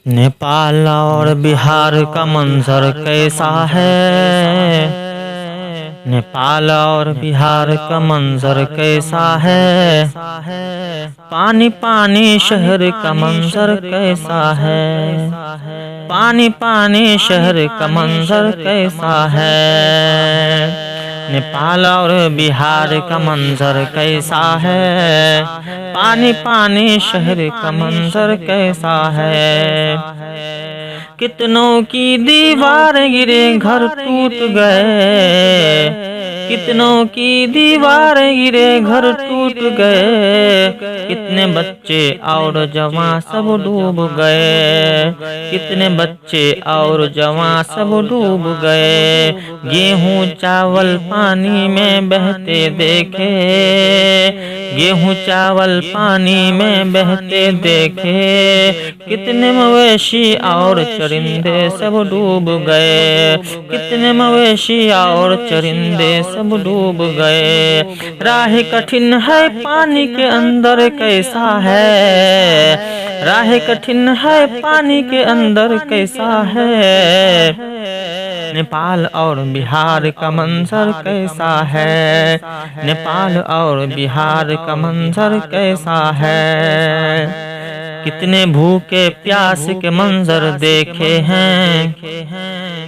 नेपाल और बिहार का मंजर कैसा है। नेपाल और बिहार का मंजर कैसा है। पानी पानी शहर का मंजर कैसा है। पानी पानी शहर का मंजर कैसा है। नेपाल और बिहार का मंजर कैसा है। पानी पानी शहर का मंजर कैसा है। कितनों की दीवार गिरे घर टूट गए। कितनों की दीवार गिरे घर टूट गए। कितने बच्चे और जवां सब डूब गए। कितने बच्चे और जवां सब डूब गए। गेहूं चावल पानी में बहते देखे। गेहूं चावल पानी में बहते देखे। कितने मवेशी और चरिंदे सब डूब गए। कितने मवेशी और चरिंदे सब डूब गए। राह कठिन है पानी के अंदर कैसा है। राह कठिन है पानी के अंदर कैसा है। नेपाल और बिहार का मंजर कैसा है। नेपाल और बिहार का मंजर कैसा है। कितने भूखे प्यास के मंजर देखे हैं।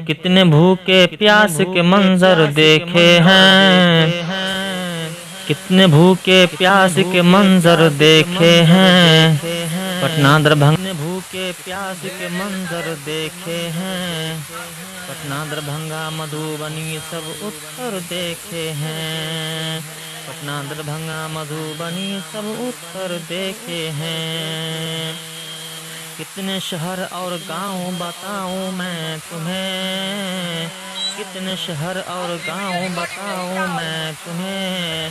कितने भूखे प्यास के मंजर देखे हैं। कितने भूखे प्यास के मंजर देखे हैं। पटना दरभंगा भूखे प्यास के मंजर देखे हैं। पटना दरभंगा मधुबनी सब उत्तर देखे हैं। पटना दरभंगा मधुबनी सब उत्तर देखे हैं। कितने शहर और गांव बताऊं मैं तुम्हें। कितने शहर और गांव बताऊं मैं तुम्हें।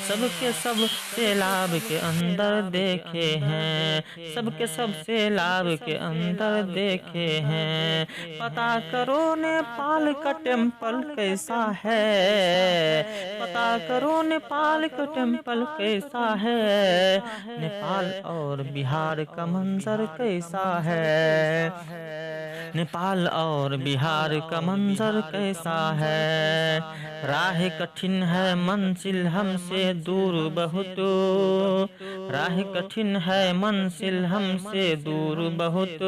सबके सब सैलाब के अंदर देखे हैं। सबके सब सैलाब के अंदर देखे हैं। पता करो नेपाल का टेम्पल कैसा है। पता करो नेपाल का टेम्पल कैसा है। नेपाल और बिहार का मंजर कैसा है। नेपाल और बिहार का मंजर कैसा है। राह कठिन है मंजिल हमसे दूर बहुत। राह कठिन है मंजिल हमसे दूर बहुत।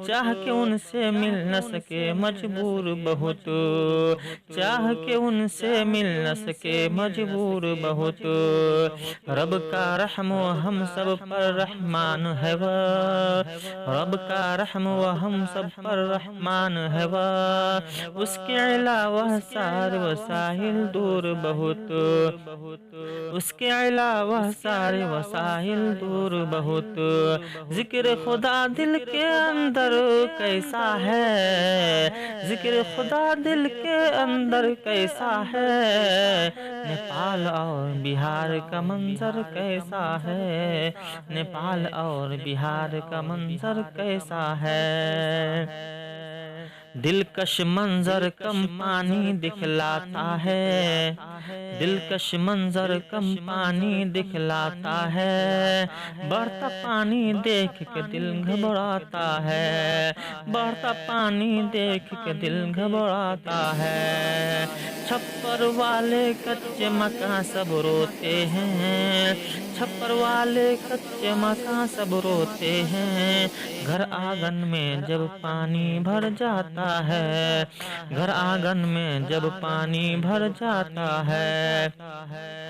चाह के उनसे मिल न सके मजबूर बहुत। चाह के उनसे मिल न सके मजबूर बहुत। रब का रहम हम सब पर रहमान है वह। रब का रहम हम सब पर रहमान है वह। उसके अलावा सारे वसाइल दूर बहुत। उसके अलावा सारे वसाइल दूर बहुत। जिक्र खुदा दिल के अंदर कैसा है। जिक्र खुदा दिल के अंदर कैसा है। नेपाल और बिहार का मंजर कैसा है। नेपाल और बिहार का मंजर कैसा है। दिलकश मंजर कम पानी दिखलाता है। दिलकश मंजर कम पानी दिखलाता है। बढ़ता पानी देख के दिल घबराता है। बढ़ता पानी देख के दिल घबराता है। छप्पर वाले कच्चे मकान सब रोते हैं। छप्पर वाले कच्चे मकान सब रोते हैं। घर आंगन में जब पानी भर जाता है। घर आंगन में जब पानी भर जाता है।